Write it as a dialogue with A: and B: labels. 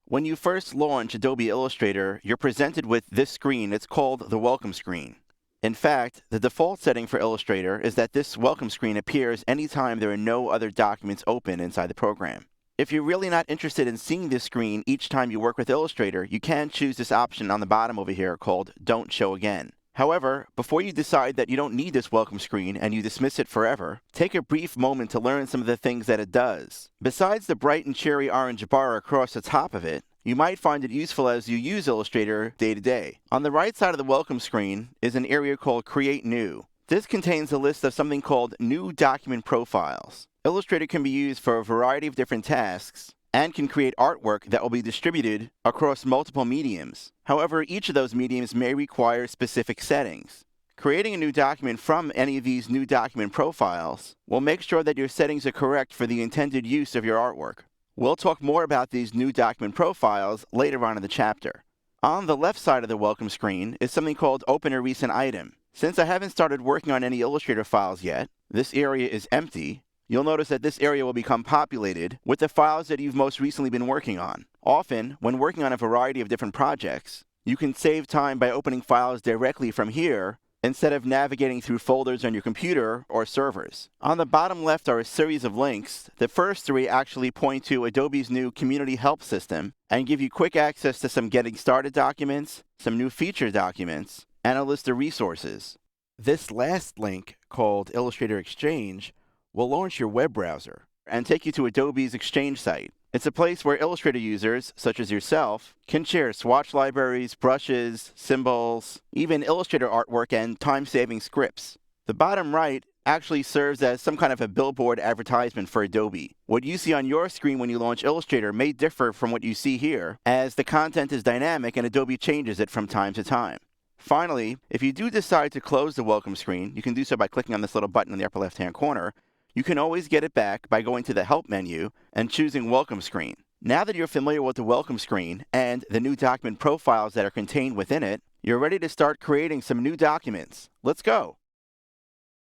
A: When you first launch Adobe Illustrator, you're presented with this screen. It's called the welcome screen. In fact, the default setting for Illustrator is that this welcome screen appears anytime there are no other documents open inside the program. If you're really not interested in seeing this screen each time you work with Illustrator, you can choose this option on the bottom over here called Don't Show Again. However, before you decide that you don't need this welcome screen and you dismiss it forever, take a brief moment to learn some of the things that it does. Besides the bright and cherry orange bar across the top of it, you might find it useful as you use Illustrator day to day. On the right side of the welcome screen is an area called Create New. This contains a list of something called New Document Profiles. Illustrator can be used for a variety of different tasks and can create artwork that will be distributed across multiple mediums. However, each of those mediums may require specific settings. Creating a new document from any of these new document profiles will make sure that your settings are correct for the intended use of your artwork. We'll talk more about these new document profiles later on in the chapter. On the left side of the welcome screen is something called Open a Recent Item. Since I haven't started working on any Illustrator files yet, this area is empty. You'll notice that this area will become populated with the files that you've most recently been working on. Often, when working on a variety of different projects, you can save time by opening files directly from here instead of navigating through folders on your computer or servers. On the bottom left are a series of links. The first three actually point to Adobe's new Community Help System and give you quick access to some Getting Started documents, some new feature documents, and a list of resources. This last link, called Illustrator Exchange, will launch your web browser and take you to Adobe's Exchange site. It's a place where Illustrator users, such as yourself, can share swatch libraries, brushes, symbols, even Illustrator artwork and time-saving scripts. The bottom right actually serves as some kind of a billboard advertisement for Adobe. What you see on your screen when you launch Illustrator may differ from what you see here, as the content is dynamic and Adobe changes it from time to time. Finally, if you do decide to close the welcome screen, you can do so by clicking on this little button in the upper left-hand corner. You can always get it back by going to the Help menu and choosing Welcome Screen. Now that you're familiar with the welcome screen and the new document profiles that are contained within it, you're ready to start creating some new documents. Let's go!